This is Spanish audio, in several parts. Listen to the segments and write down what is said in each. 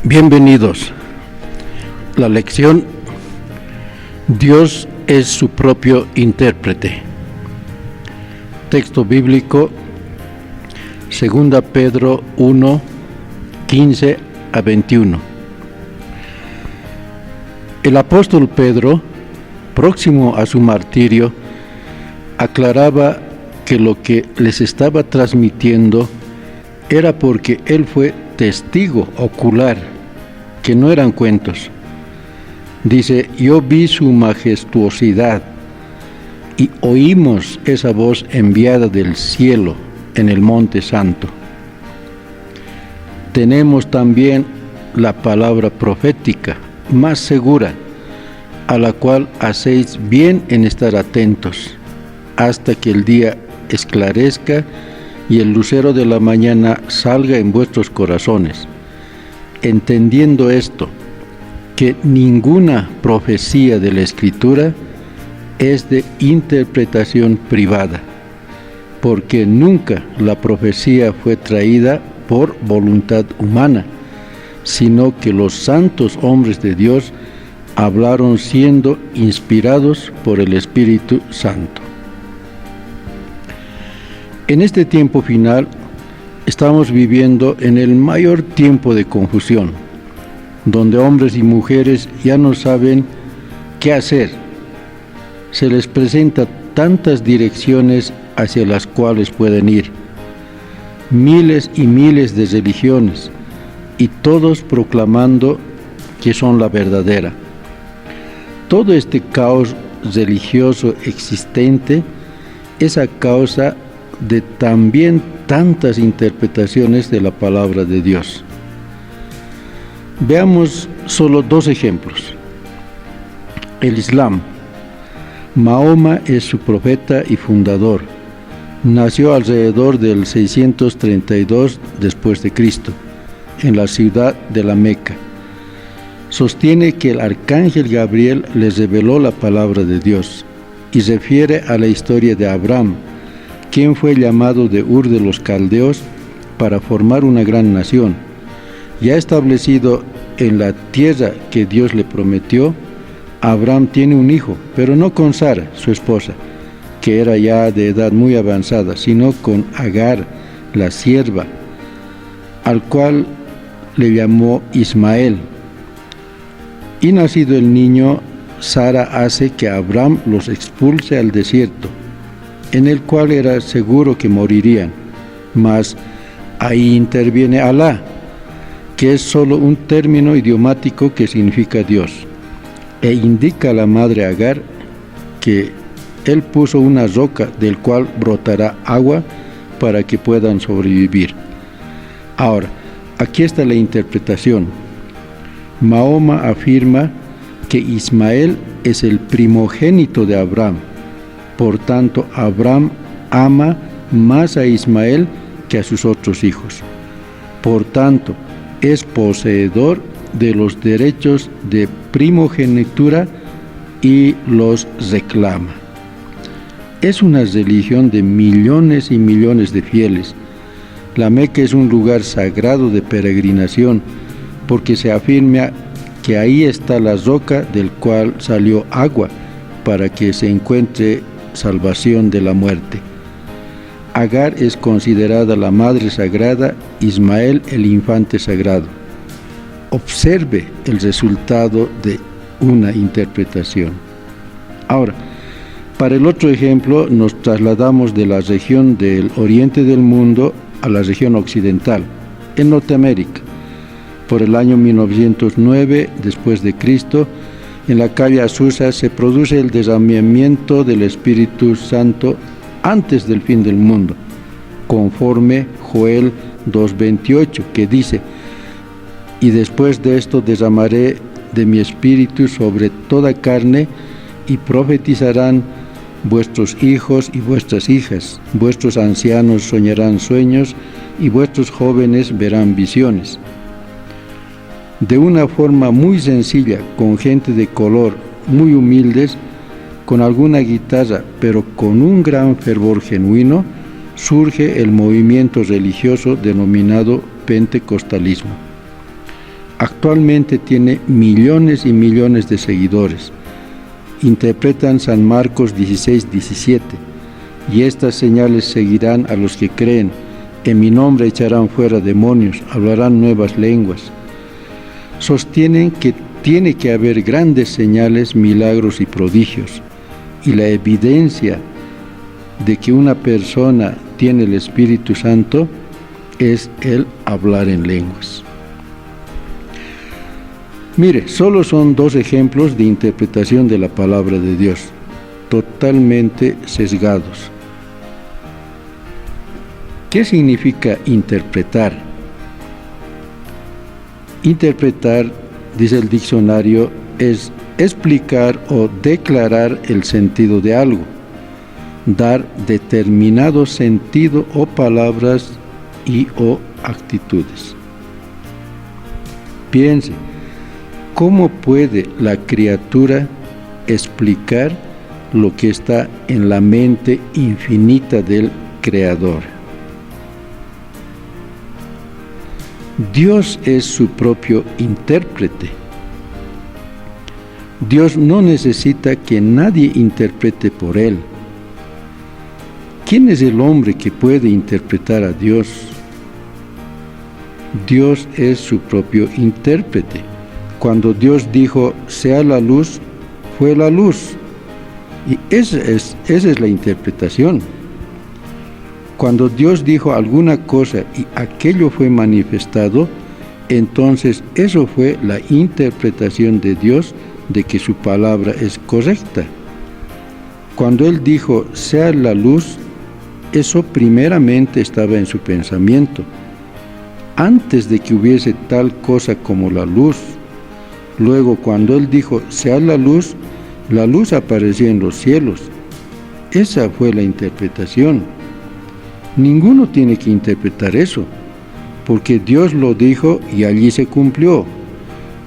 Bienvenidos. La lección: Dios es su propio intérprete. Texto bíblico: 2 Pedro 1, 15 a 21. El apóstol Pedro, próximo a su martirio, aclaraba que lo que les estaba transmitiendo era porque él fue testigo ocular, que no eran cuentos. Dice: yo vi su majestuosidad y oímos esa voz enviada del cielo en el monte santo. Tenemos también la palabra profética más segura, a la cual hacéis bien en estar atentos, hasta que el día esclarezca y el lucero de la mañana salga en vuestros corazones, entendiendo esto, que ninguna profecía de la Escritura es de interpretación privada, porque nunca la profecía fue traída por voluntad humana, sino que los santos hombres de Dios hablaron siendo inspirados por el Espíritu Santo. En este tiempo final estamos viviendo en el mayor tiempo de confusión, donde hombres y mujeres ya no saben qué hacer. Se les presenta tantas direcciones hacia las cuales pueden ir, miles y miles de religiones, y todos proclamando que son la verdadera. Todo este caos religioso existente es a causa de también tantas interpretaciones de la palabra de Dios. Veamos solo dos ejemplos. El Islam. Mahoma es su profeta y fundador. Nació alrededor del 632 después de Cristo, en la ciudad de la Meca. Sostiene que el arcángel Gabriel les reveló la palabra de Dios y refiere a la historia de Abraham, quien fue llamado de Ur de los Caldeos para formar una gran nación. Ya establecido en la tierra que Dios le prometió, Abraham tiene un hijo, pero no con Sara, su esposa, que era ya de edad muy avanzada, sino con Agar, la sierva, al cual le llamó Ismael. Y nacido el niño, Sara hace que Abraham los expulse al desierto, en el cual era seguro que morirían, mas ahí interviene Alá, que es solo un término idiomático que significa Dios, e indica a la madre Agar que él puso una roca del cual brotará agua para que puedan sobrevivir. Ahora, aquí está la interpretación. Mahoma afirma que Ismael es el primogénito de Abraham. Por tanto, Abraham ama más a Ismael que a sus otros hijos. Por tanto, es poseedor de los derechos de primogenitura y los reclama. Es una religión de millones y millones de fieles. La Meca es un lugar sagrado de peregrinación, porque se afirma que ahí está la roca del cual salió agua para que se encuentre salvación de la muerte. Agar es considerada la madre sagrada, Ismael el infante sagrado. Observe el resultado de una interpretación. Ahora, para el otro ejemplo, nos trasladamos de la región del oriente del mundo a la región occidental, en Norteamérica. Por el año 1909 después de Cristo, en la calle Azusa se produce el derramamiento del Espíritu Santo antes del fin del mundo, conforme Joel 2:28, que dice: y después de esto derramaré de mi espíritu sobre toda carne, y profetizarán vuestros hijos y vuestras hijas, vuestros ancianos soñarán sueños, y vuestros jóvenes verán visiones. De una forma muy sencilla, con gente de color, muy humildes, con alguna guitarra, pero con un gran fervor genuino, surge el movimiento religioso denominado pentecostalismo. Actualmente tiene millones y millones de seguidores. Interpretan San Marcos 16:17. Y estas señales seguirán a los que creen. En mi nombre echarán fuera demonios, hablarán nuevas lenguas. Sostienen que tiene que haber grandes señales, milagros y prodigios. Y la evidencia de que una persona tiene el Espíritu Santo es el hablar en lenguas. Mire, solo son 2 ejemplos de interpretación de la palabra de Dios, totalmente sesgados. ¿Qué significa interpretar? Interpretar, dice el diccionario, es explicar o declarar el sentido de algo, dar determinado sentido o palabras y o actitudes. Piense, ¿cómo puede la criatura explicar lo que está en la mente infinita del Creador? Dios es su propio intérprete. Dios no necesita que nadie interprete por Él. ¿Quién es el hombre que puede interpretar a Dios? Dios es su propio intérprete. Cuando Dios dijo, sea la luz, fue la luz. Y esa es la interpretación. Cuando Dios dijo alguna cosa y aquello fue manifestado, entonces eso fue la interpretación de Dios de que su palabra es correcta. Cuando Él dijo, sea la luz, eso primeramente estaba en su pensamiento, antes de que hubiese tal cosa como la luz. Luego, cuando Él dijo, sea la luz apareció en los cielos. Esa fue la interpretación. Ninguno tiene que interpretar eso, porque Dios lo dijo y allí se cumplió.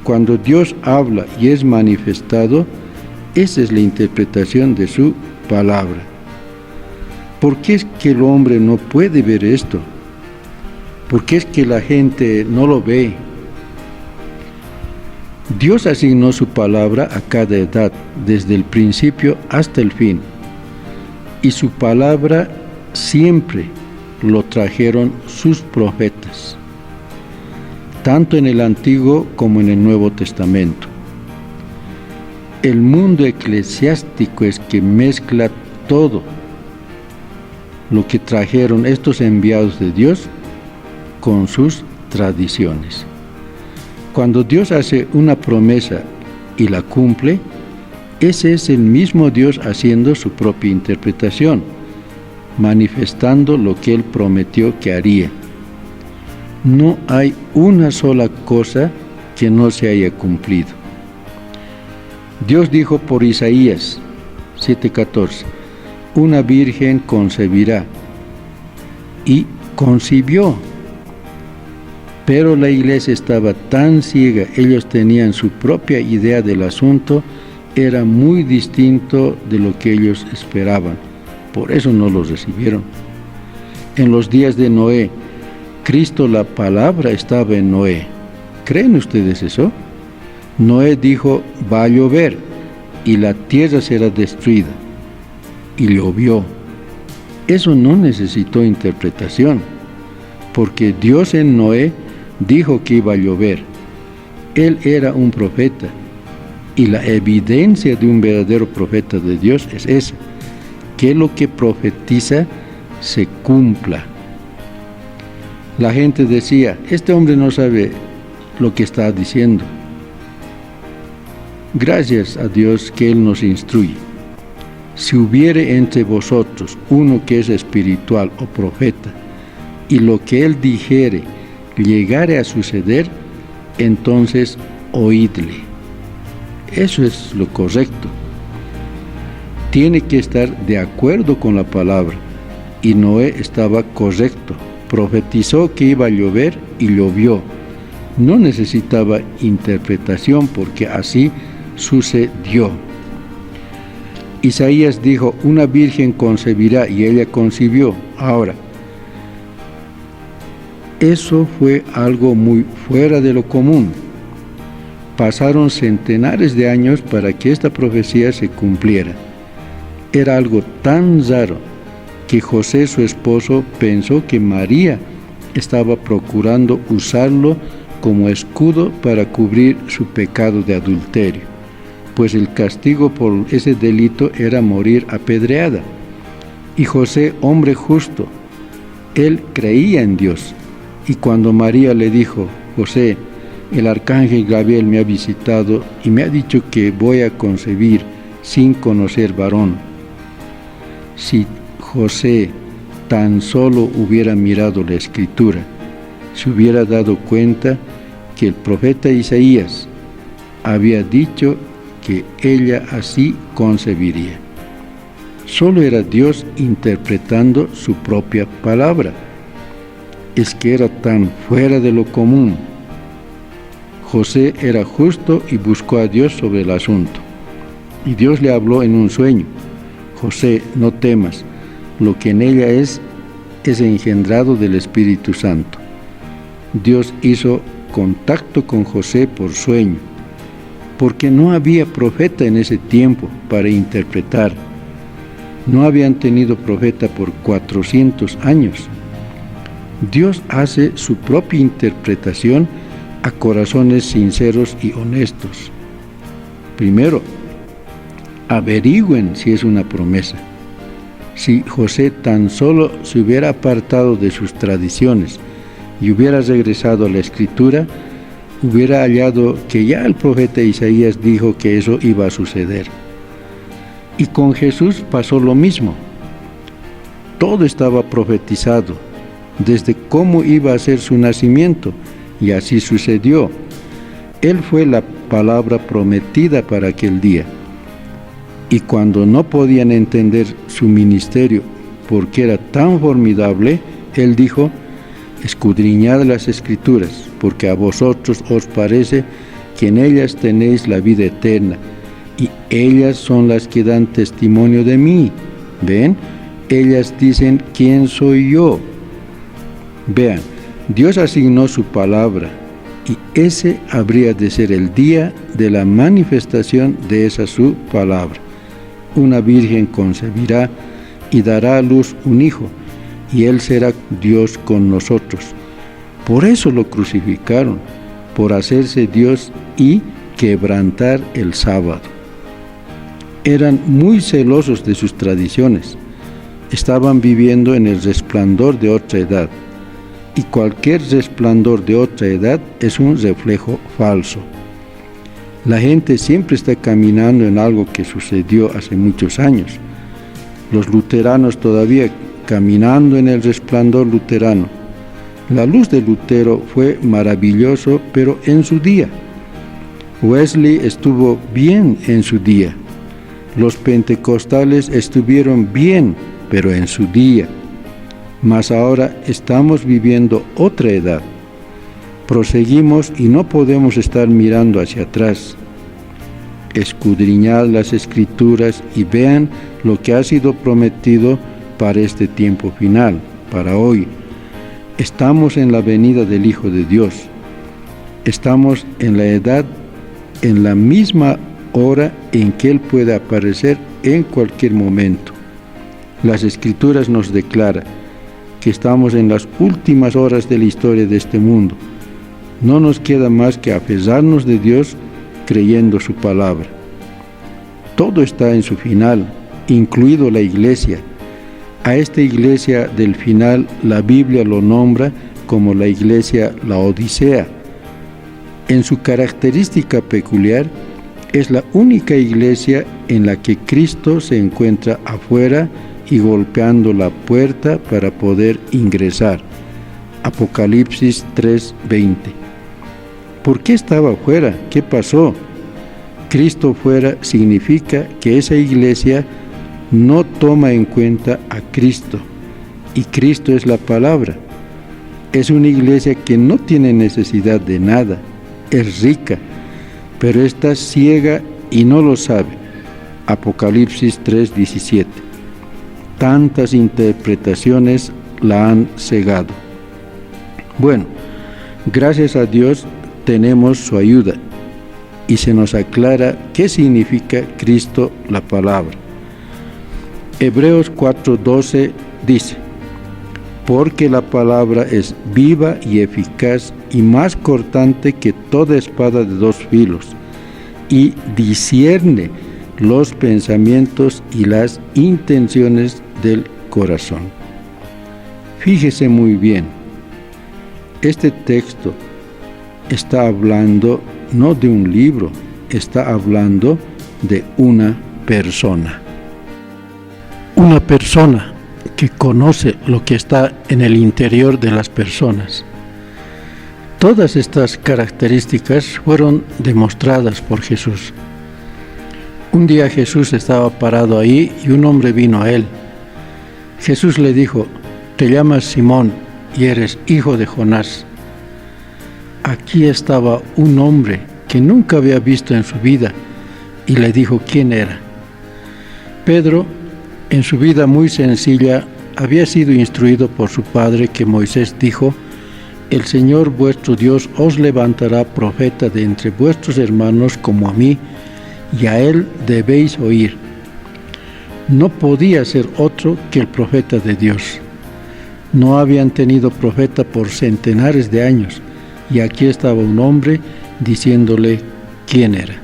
Cuando Dios habla y es manifestado, esa es la interpretación de su palabra. ¿Por qué es que el hombre no puede ver esto? ¿Por qué es que la gente no lo ve? Dios asignó su palabra a cada edad, desde el principio hasta el fin, y su palabra siempre lo trajeron sus profetas, tanto en el Antiguo como en el Nuevo Testamento. El mundo eclesiástico es que mezcla todo lo que trajeron estos enviados de Dios con sus tradiciones. Cuando Dios hace una promesa y la cumple, ese es el mismo Dios haciendo su propia interpretación, manifestando lo que Él prometió que haría. No hay una sola cosa que no se haya cumplido. Dios dijo por Isaías 7:14, una virgen concebirá, y concibió. Pero la iglesia estaba tan ciega, ellos tenían su propia idea del asunto, era muy distinto de lo que ellos esperaban. Por eso no los recibieron. En los días de Noé, Cristo, la palabra, estaba en Noé. ¿Creen ustedes eso? Noé dijo, va a llover y la tierra será destruida. Y llovió. Eso no necesitó interpretación, porque Dios en Noé dijo que iba a llover. Él era un profeta, y la evidencia de un verdadero profeta de Dios es esa, que lo que profetiza se cumpla. La gente decía, este hombre no sabe lo que está diciendo. Gracias a Dios que Él nos instruye. Si hubiere entre vosotros uno que es espiritual o profeta, y lo que él dijere llegare a suceder, entonces oídle. Eso es lo correcto. Tiene que estar de acuerdo con la palabra, y Noé estaba correcto. Profetizó que iba a llover y llovió. No necesitaba interpretación porque así sucedió. Isaías dijo, una virgen concebirá, y ella concibió. Ahora, eso fue algo muy fuera de lo común. Pasaron centenares de años para que esta profecía se cumpliera. Era algo tan raro que José, su esposo, pensó que María estaba procurando usarlo como escudo para cubrir su pecado de adulterio, pues el castigo por ese delito era morir apedreada. Y José, hombre justo, él creía en Dios. Y cuando María le dijo: José, el arcángel Gabriel me ha visitado y me ha dicho que voy a concebir sin conocer varón. Si José tan solo hubiera mirado la escritura, se hubiera dado cuenta que el profeta Isaías había dicho que ella así concebiría. Solo era Dios interpretando su propia palabra. Es que era tan fuera de lo común. José era justo y buscó a Dios sobre el asunto. Y Dios le habló en un sueño: José, no temas, lo que en ella es engendrado del Espíritu Santo. Dios hizo contacto con José por sueño, porque no había profeta en ese tiempo para interpretar. No habían tenido profeta por 400 años. Dios hace su propia interpretación a corazones sinceros y honestos. Primero, averigüen si es una promesa. Si José tan solo se hubiera apartado de sus tradiciones y hubiera regresado a la Escritura, hubiera hallado que ya el profeta Isaías dijo que eso iba a suceder. Y con Jesús pasó lo mismo. Todo estaba profetizado, desde cómo iba a ser su nacimiento, y así sucedió. Él fue la palabra prometida para aquel día. Y cuando no podían entender su ministerio porque era tan formidable, Él dijo: escudriñad las Escrituras, porque a vosotros os parece que en ellas tenéis la vida eterna, y ellas son las que dan testimonio de mí. ¿Ven? Ellas dicen quién soy yo. Vean, Dios asignó su palabra, y ese habría de ser el día de la manifestación de esa su palabra. Una virgen concebirá y dará a luz un hijo, y él será Dios con nosotros. Por eso lo crucificaron, por hacerse Dios y quebrantar el sábado. Eran muy celosos de sus tradiciones. Estaban viviendo en el resplandor de otra edad, y cualquier resplandor de otra edad es un reflejo falso. La gente siempre está caminando en algo que sucedió hace muchos años. Los luteranos todavía caminando en el resplandor luterano. La luz de Lutero fue maravilloso, pero en su día. Wesley estuvo bien en su día. Los pentecostales estuvieron bien, pero en su día. Mas ahora estamos viviendo otra edad. Proseguimos y no podemos estar mirando hacia atrás. Escudriñad las Escrituras y vean lo que ha sido prometido para este tiempo final, para hoy. Estamos en la venida del Hijo de Dios. Estamos en la edad, en la misma hora en que Él puede aparecer en cualquier momento. Las Escrituras nos declaran que estamos en las últimas horas de la historia de este mundo. No nos queda más que aferrarnos de Dios creyendo su palabra. Todo está en su final, incluido la iglesia. A esta iglesia del final la Biblia lo nombra como la iglesia Laodicea. En su característica peculiar, es la única iglesia en la que Cristo se encuentra afuera y golpeando la puerta para poder ingresar. Apocalipsis 3:20. ¿Por qué estaba afuera? ¿Qué pasó? Cristo fuera significa que esa iglesia no toma en cuenta a Cristo, y Cristo es la palabra. Es una iglesia que no tiene necesidad de nada, es rica, pero está ciega y no lo sabe. Apocalipsis 3:17. Tantas interpretaciones la han cegado. Bueno, gracias a Dios tenemos su ayuda. y se nos aclara qué significa Cristo la palabra. Hebreos 4:12 dice: porque la palabra es viva y eficaz y más cortante que toda espada de dos filos, y discierne los pensamientos y las intenciones del corazón. Fíjese muy bien, este texto está hablando no de un libro, está hablando de una persona. Una persona que conoce lo que está en el interior de las personas. Todas estas características fueron demostradas por Jesús. Un día Jesús estaba parado ahí y un hombre vino a él. Jesús le dijo: te llamas Simón y eres hijo de Jonás. Aquí estaba un hombre que nunca había visto en su vida y le dijo quién era. Pedro, en su vida muy sencilla, había sido instruido por su padre que Moisés dijo: el Señor vuestro Dios os levantará profeta de entre vuestros hermanos como a mí, y a él debéis oír. No podía ser otro que el profeta de Dios. No habían tenido profeta por centenares de años, y aquí estaba un hombre diciéndole quién era.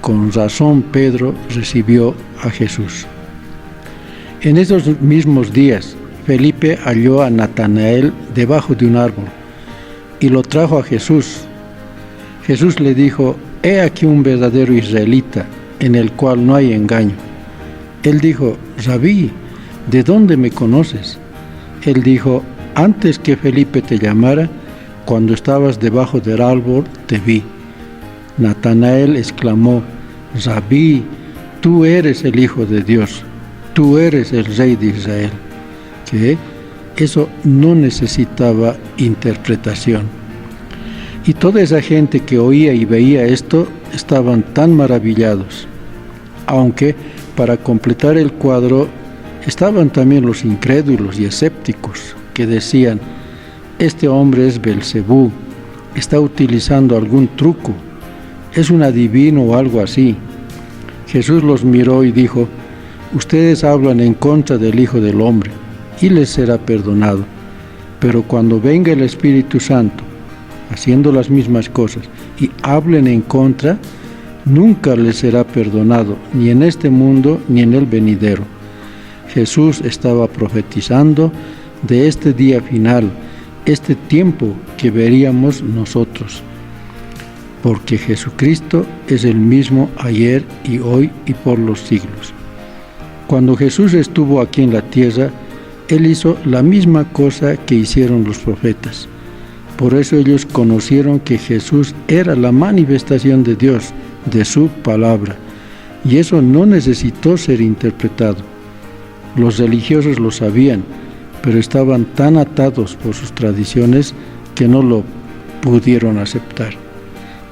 Con razón Pedro recibió a Jesús. En esos mismos días, Felipe halló a Natanael debajo de un árbol y lo trajo a Jesús. Jesús le dijo: he aquí un verdadero israelita, en el cual no hay engaño. Él dijo: Rabí, ¿de dónde me conoces? Él dijo: antes que Felipe te llamara, cuando estabas debajo del árbol, te vi. Natanael exclamó: Rabí, tú eres el Hijo de Dios, tú eres el Rey de Israel. Que eso no necesitaba interpretación. Y toda esa gente que oía y veía esto estaban tan maravillados. Aunque para completar el cuadro estaban también los incrédulos y escépticos que decían: este hombre es Belcebú, está utilizando algún truco, es un adivino o algo así. Jesús los miró y dijo: ustedes hablan en contra del Hijo del Hombre, y les será perdonado. Pero cuando venga el Espíritu Santo, haciendo las mismas cosas, y hablen en contra, nunca les será perdonado, ni en este mundo, ni en el venidero. Jesús estaba profetizando de este día final, este tiempo que veríamos nosotros. Porque Jesucristo es el mismo ayer y hoy y por los siglos. Cuando Jesús estuvo aquí en la tierra, Él hizo la misma cosa que hicieron los profetas. Por eso ellos conocieron que Jesús era la manifestación de Dios, de su palabra. Y eso no necesitó ser interpretado. Los religiosos lo sabían, pero estaban tan atados por sus tradiciones que no lo pudieron aceptar.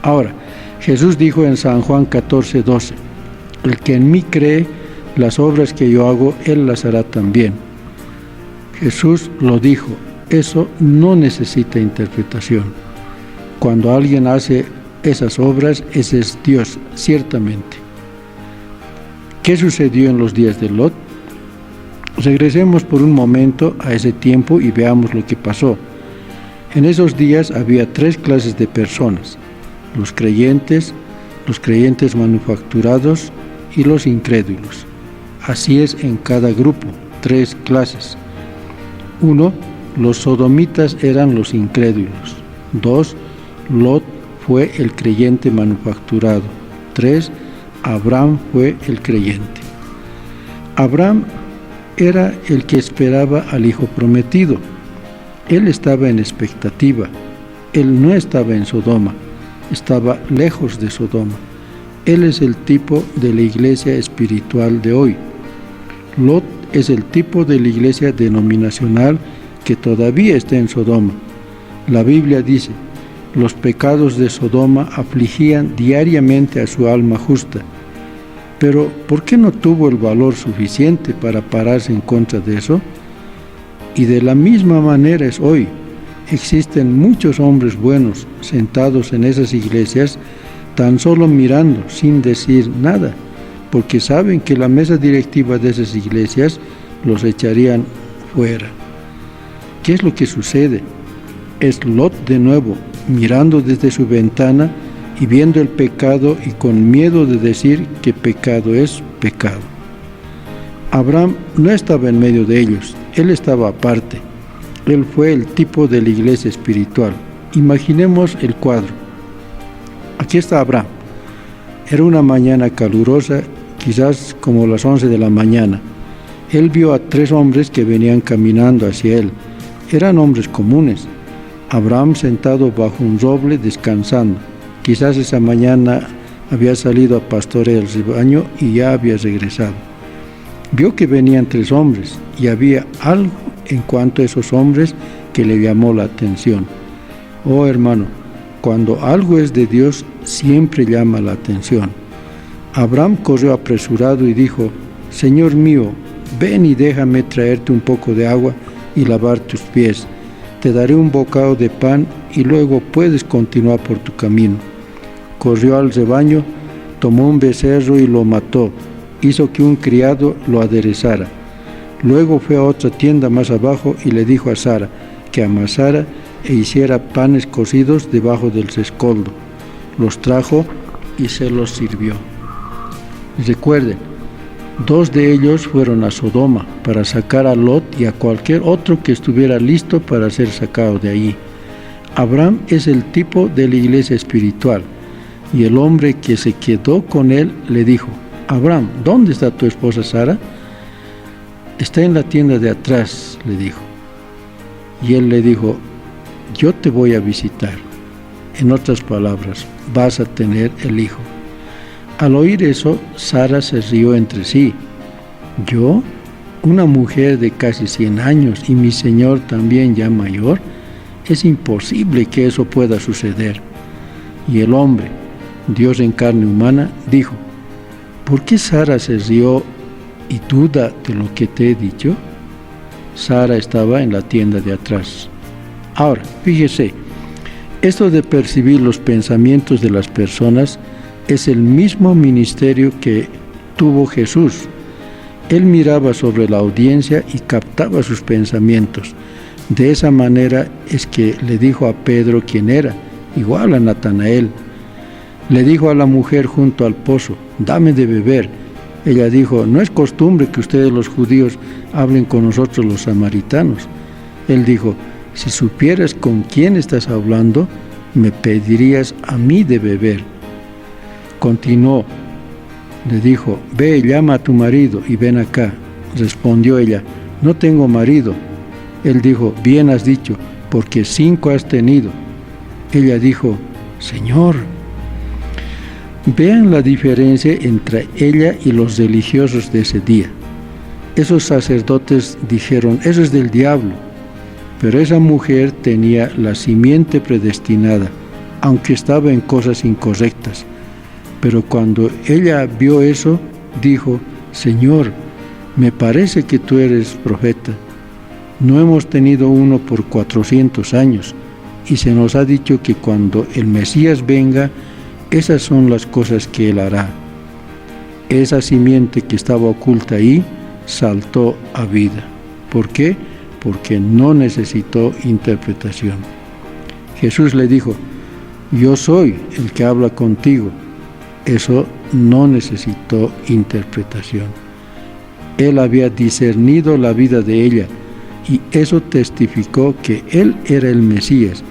Ahora, Jesús dijo en San Juan 14:12, el que en mí cree, las obras que yo hago, él las hará también. Jesús lo dijo, eso no necesita interpretación. Cuando alguien hace esas obras, ese es Dios, ciertamente. ¿Qué sucedió en los días de Lot? Regresemos por un momento a ese tiempo y veamos lo que pasó. En esos días había 3 clases de personas: los creyentes manufacturados y los incrédulos. Así es en cada grupo, 3 clases. 1. Los sodomitas eran los incrédulos. 2. Lot fue el creyente manufacturado. 3. Abraham fue el creyente. Abraham era el que esperaba al hijo prometido. Él estaba en expectativa. Él no estaba en Sodoma, estaba lejos de Sodoma. Él es el tipo de la iglesia espiritual de hoy. Lot es el tipo de la iglesia denominacional que todavía está en Sodoma. La Biblia dice: los pecados de Sodoma afligían diariamente a su alma justa. Pero, ¿por qué no tuvo el valor suficiente para pararse en contra de eso? Y de la misma manera es hoy. Existen muchos hombres buenos sentados en esas iglesias, tan solo mirando, sin decir nada, porque saben que la mesa directiva de esas iglesias los echarían fuera. ¿Qué es lo que sucede? Es Lot de nuevo, mirando desde su ventana y viendo el pecado y con miedo de decir que pecado es pecado. Abraham no estaba en medio de ellos, él estaba aparte. Él fue el tipo de la iglesia espiritual. Imaginemos el cuadro. Aquí está Abraham. Era una mañana calurosa, quizás como las 11 de la mañana. Él vio a 3 hombres que venían caminando hacia él. Eran hombres comunes. Abraham sentado bajo un roble descansando. Quizás esa mañana había salido a pastorear el rebaño y ya había regresado. Vio que venían 3 hombres y había algo en cuanto a esos hombres que le llamó la atención. Oh hermano, cuando algo es de Dios, siempre llama la atención. Abraham corrió apresurado y dijo: Señor mío, ven y déjame traerte un poco de agua y lavar tus pies. Te daré un bocado de pan y luego puedes continuar por tu camino. Corrió al rebaño, tomó un becerro y lo mató. Hizo que un criado lo aderezara. Luego fue a otra tienda más abajo y le dijo a Sara que amasara e hiciera panes cocidos debajo del rescoldo. Los trajo y se los sirvió. Recuerden, 2 de ellos fueron a Sodoma para sacar a Lot y a cualquier otro que estuviera listo para ser sacado de allí. Abraham es el tipo de la iglesia espiritual, y el hombre que se quedó con él le dijo: Abraham, ¿dónde está tu esposa Sara? Está en la tienda de atrás, le dijo. Y él le dijo: yo te voy a visitar. En otras palabras, vas a tener el hijo. Al oír eso, Sara se rió entre sí. ¿Yo? ¿Una mujer de casi 100 años y mi señor también ya mayor? Es imposible que eso pueda suceder. Y el hombre, Dios en carne humana, dijo: ¿por qué Sara se rió y duda de lo que te he dicho? Sara estaba en la tienda de atrás. Ahora, fíjese, esto de percibir los pensamientos de las personas es el mismo ministerio que tuvo Jesús. Él miraba sobre la audiencia y captaba sus pensamientos. De esa manera es que le dijo a Pedro quién era, igual a Natanael. Le dijo a la mujer junto al pozo: dame de beber. Ella dijo: no es costumbre que ustedes los judíos hablen con nosotros los samaritanos. Él dijo: si supieras con quién estás hablando, me pedirías a mí de beber. Continuó, le dijo: ve, llama a tu marido y ven acá. Respondió ella: no tengo marido. Él dijo: bien has dicho, porque 5 has tenido. Ella dijo: Señor. Vean la diferencia entre ella y los religiosos de ese día. Esos sacerdotes dijeron: eso es del diablo. Pero esa mujer tenía la simiente predestinada, aunque estaba en cosas incorrectas. Pero cuando ella vio eso, dijo: Señor, me parece que tú eres profeta. No hemos tenido uno por 400 años, y se nos ha dicho que cuando el Mesías venga, esas son las cosas que Él hará. Esa simiente que estaba oculta ahí saltó a vida. ¿Por qué? Porque no necesitó interpretación. Jesús le dijo: yo soy el que habla contigo. Eso no necesitó interpretación. Él había discernido la vida de ella, y eso testificó que Él era el Mesías,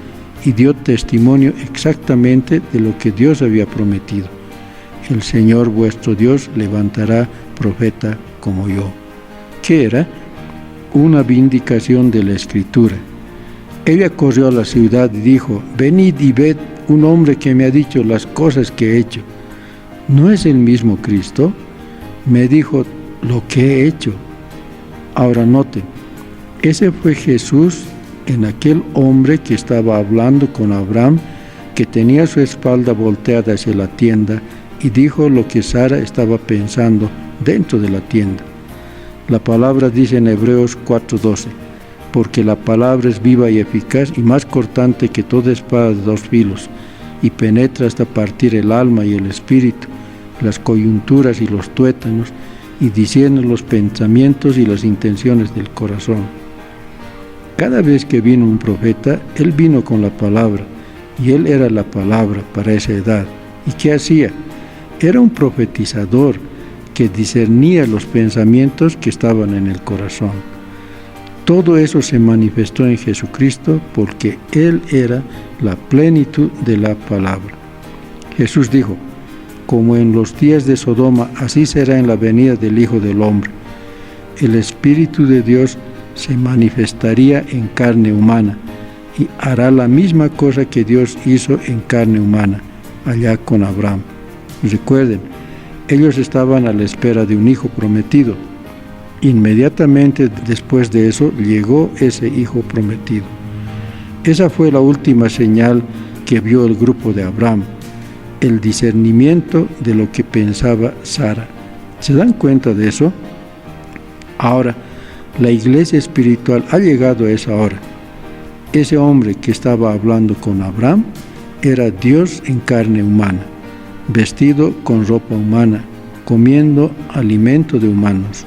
y dio testimonio exactamente de lo que Dios había prometido. El Señor vuestro Dios levantará profeta como yo. ¿Qué era? Una vindicación de la Escritura. Ella corrió a la ciudad y dijo: venid y ved un hombre que me ha dicho las cosas que he hecho. ¿No es el mismo Cristo? Me dijo lo que he hecho. Ahora noten, ese fue Jesús en aquel hombre que estaba hablando con Abraham, que tenía su espalda volteada hacia la tienda, y dijo lo que Sara estaba pensando dentro de la tienda. La palabra dice en Hebreos 4:12: porque la palabra es viva y eficaz y más cortante que toda espada de 2 filos, y penetra hasta partir el alma y el espíritu, las coyunturas y los tuétanos, y discierne los pensamientos y las intenciones del corazón. Cada vez que vino un profeta, él vino con la palabra, y él era la palabra para esa edad. ¿Y qué hacía? Era un profetizador que discernía los pensamientos que estaban en el corazón. Todo eso se manifestó en Jesucristo porque Él era la plenitud de la palabra. Jesús dijo: como en los días de Sodoma, así será en la venida del Hijo del Hombre. El Espíritu de Dios se manifestaría en carne humana y hará la misma cosa que Dios hizo en carne humana, allá con Abraham. Recuerden, ellos estaban a la espera de un hijo prometido. Inmediatamente después de eso llegó ese hijo prometido. Esa fue la última señal que vio el grupo de Abraham, el discernimiento de lo que pensaba Sara. ¿Se dan cuenta de eso? Ahora, la iglesia espiritual ha llegado a esa hora. Ese hombre que estaba hablando con Abraham era Dios en carne humana, vestido con ropa humana, comiendo alimento de humanos.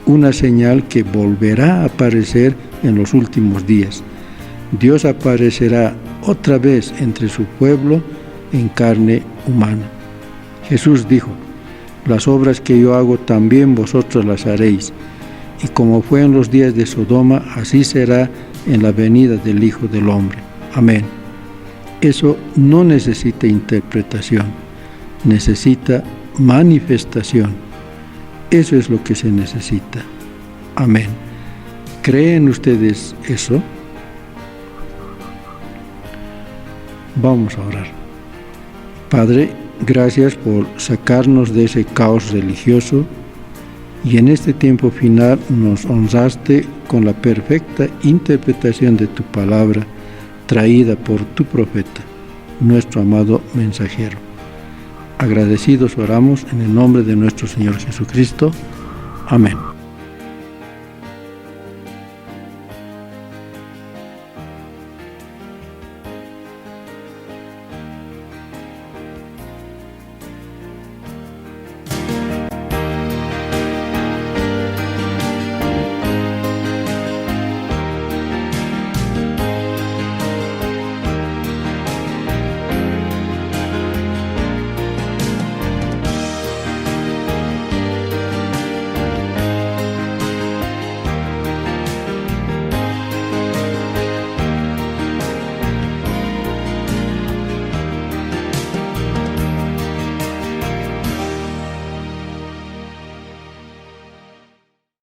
Una señal que volverá a aparecer en los últimos días. Dios aparecerá otra vez entre su pueblo en carne humana. Jesús dijo: las obras que yo hago también vosotros las haréis, y como fue en los días de Sodoma, así será en la venida del Hijo del Hombre. Amén. Eso no necesita interpretación, necesita manifestación. Eso es lo que se necesita. Amén. ¿Creen ustedes eso? Vamos a orar. Padre, gracias por sacarnos de ese caos religioso y en este tiempo final nos honraste con la perfecta interpretación de tu palabra traída por tu profeta, nuestro amado mensajero. Agradecidos oramos en el nombre de nuestro Señor Jesucristo. Amén.